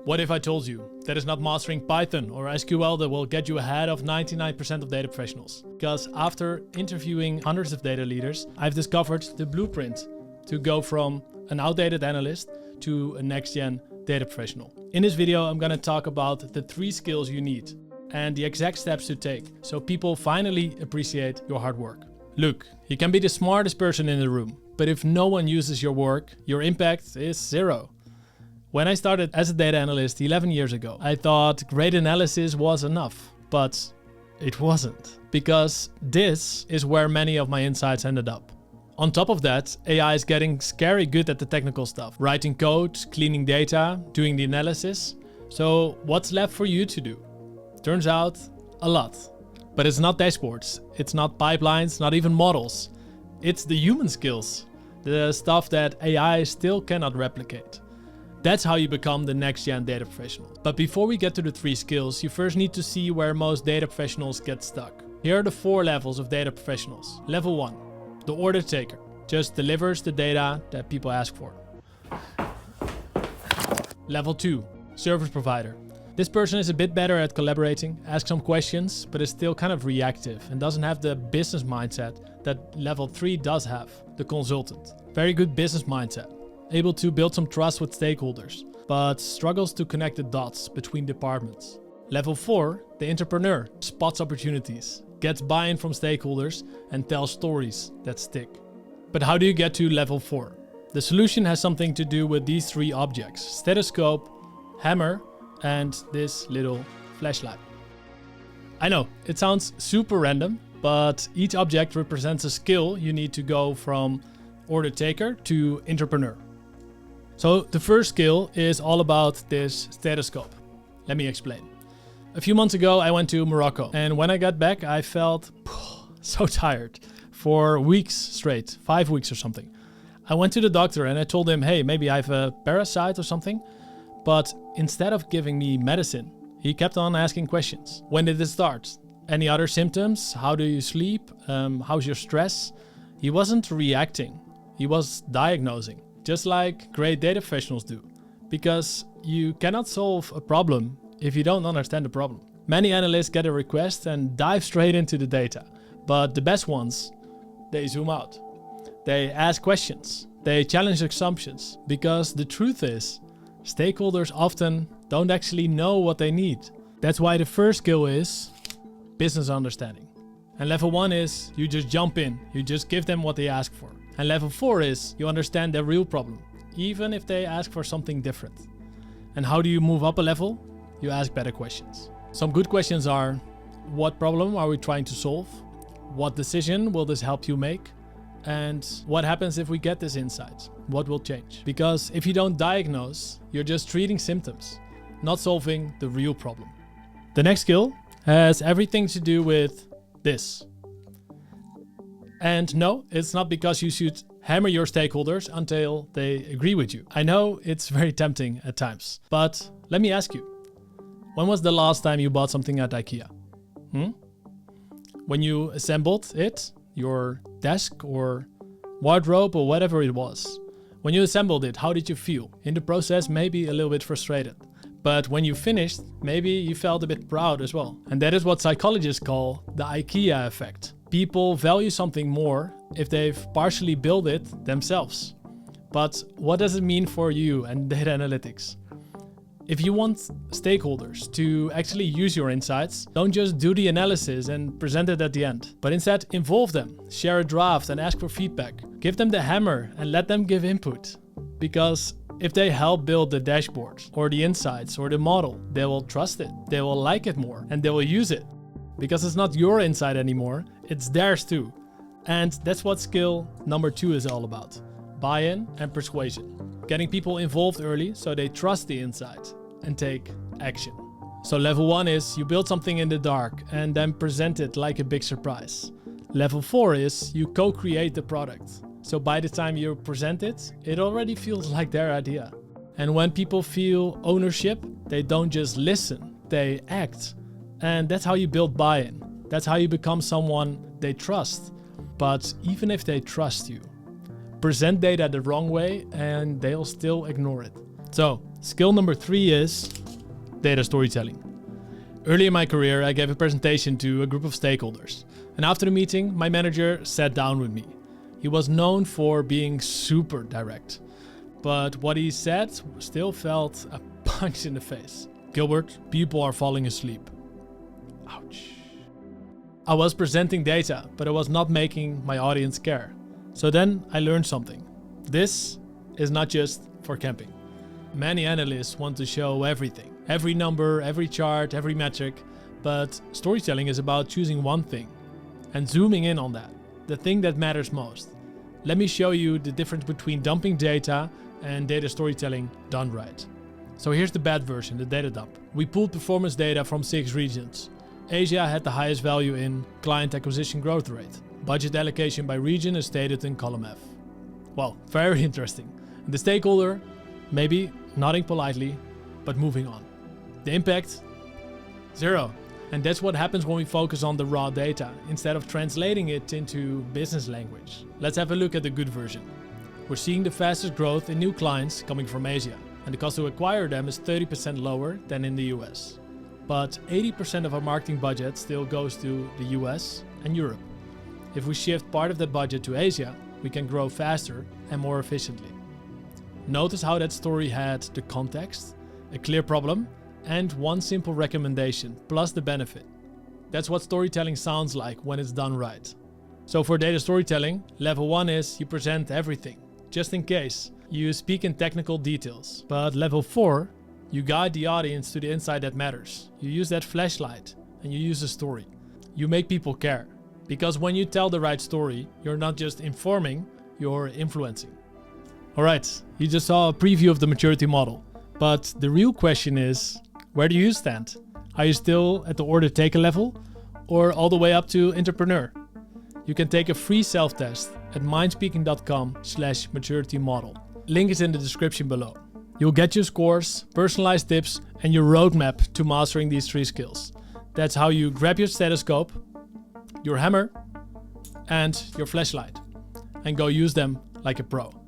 What if I told you that it's not mastering Python or SQL that will get you ahead of 99% of data professionals? Because after interviewing hundreds of data leaders, I've discovered the blueprint to go from an outdated analyst to a next-gen data professional. In this video, I'm going to talk about the 3 skills you need and the exact steps to take so people finally appreciate your hard work. Look, you can be the smartest person in the room, but if no one uses your work, your impact is 0. When I started as a data analyst 11 years ago, I thought great analysis was enough, but it wasn't, because this is where many of my insights ended up. On top of that, AI is getting scary good at the technical stuff, writing code, cleaning data, doing the analysis. So what's left for you to do? Turns out, a lot. But it's not dashboards, it's not pipelines, not even models. It's the human skills, the stuff that AI still cannot replicate. That's how you become the next-gen data professional. But before we get to the 3 skills, you first need to see where most data professionals get stuck. Here are the 4 levels of data professionals. Level 1, the order taker. Just delivers the data that people ask for. Level 2, service provider. This person is a bit better at collaborating, asks some questions, but is still kind of reactive and doesn't have the business mindset that level 3 does have, the consultant. Very good business mindset. Able to build some trust with stakeholders, but struggles to connect the dots between departments. Level 4, the entrepreneur, spots opportunities, gets buy-in from stakeholders and tells stories that stick. But how do you get to level 4? The solution has something to do with these 3 objects: stethoscope, hammer, and this little flashlight. I know, it sounds super random, but each object represents a skill you need to go from order taker to entrepreneur. So the first skill is all about this stethoscope. Let me explain. A few months ago, I went to Morocco, and when I got back, I felt so tired for weeks straight, 5 weeks or something. I went to the doctor and I told him, hey, maybe I have a parasite or something. But instead of giving me medicine, he kept on asking questions. When did it start? Any other symptoms? How do you sleep? How's your stress? He wasn't reacting. He was diagnosing. Just like great data professionals do. Because you cannot solve a problem if you don't understand the problem. Many analysts get a request and dive straight into the data. But the best ones, they zoom out. They ask questions. They challenge assumptions. Because the truth is, stakeholders often don't actually know what they need. That's why the first skill is business understanding. And level 1 is you just jump in. You just give them what they ask for. And level 4 is you understand their real problem, even if they ask for something different. And how do you move up a level? You ask better questions. Some good questions are, what problem are we trying to solve? What decision will this help you make? And what happens if we get this insight? What will change? Because if you don't diagnose, you're just treating symptoms, not solving the real problem. The next skill has everything to do with this. And no, it's not because you should hammer your stakeholders until they agree with you. I know it's very tempting at times, but let me ask you, when was the last time you bought something at IKEA? When you assembled it, your desk or wardrobe or whatever it was. When you assembled it, how did you feel? In the process, maybe a little bit frustrated. But when you finished, maybe you felt a bit proud as well. And that is what psychologists call the IKEA effect. People value something more if they've partially built it themselves. But what does it mean for you and data analytics? If you want stakeholders to actually use your insights, don't just do the analysis and present it at the end, but instead involve them, share a draft and ask for feedback. Give them the hammer and let them give input. Because if they help build the dashboard or the insights or the model, they will trust it, they will like it more and they will use it. Because it's not your insight anymore, it's theirs too. And that's what skill number 2 is all about. Buy-in and persuasion. Getting people involved early so they trust the insight and take action. So level 1 is you build something in the dark and then present it like a big surprise. Level 4 is you co-create the product. So by the time you present it, it already feels like their idea. And when people feel ownership, they don't just listen, they act. And that's how you build buy-in. That's how you become someone they trust. But even if they trust you, present data the wrong way and they'll still ignore it. So Skill number 3 is data storytelling. Early in my career, I gave a presentation to a group of stakeholders. And after the meeting, my manager sat down with me. He was known for being super direct. But what he said still felt a punch in the face. Gilbert, people are falling asleep. Ouch. I was presenting data, but I was not making my audience care. So then I learned something. This is not just for camping. Many analysts want to show everything. Every number, every chart, every metric. But storytelling is about choosing one thing and zooming in on that. The thing that matters most. Let me show you the difference between dumping data and data storytelling done right. So here's the bad version, the data dump. We pulled performance data from 6 regions. Asia had the highest value in client acquisition growth rate. Budget allocation by region is stated in column F. Well, very interesting. And the stakeholder, maybe nodding politely, but moving on. The impact? 0. And that's what happens when we focus on the raw data, instead of translating it into business language. Let's have a look at the good version. We're seeing the fastest growth in new clients coming from Asia, and the cost to acquire them is 30% lower than in the US. But 80% of our marketing budget still goes to the US and Europe. If we shift part of that budget to Asia, we can grow faster and more efficiently. Notice how that story had the context, a clear problem, and one simple recommendation, plus the benefit. That's what storytelling sounds like when it's done right. So for data storytelling, level 1 is you present everything, just in case. You speak in technical details. But level 4, you guide the audience to the insight that matters. You use that flashlight and you use a story. You make people care. Because when you tell the right story, you're not just informing, you're influencing. Alright, you just saw a preview of the maturity model. But the real question is, where do you stand? Are you still at the order taker level or all the way up to entrepreneur? You can take a free self-test at mindspeaking.com/maturity model. Link is in the description below. You'll get your scores, personalized tips, and your roadmap to mastering these 3 skills. That's how you grab your stethoscope, your hammer, and your flashlight, and go use them like a pro.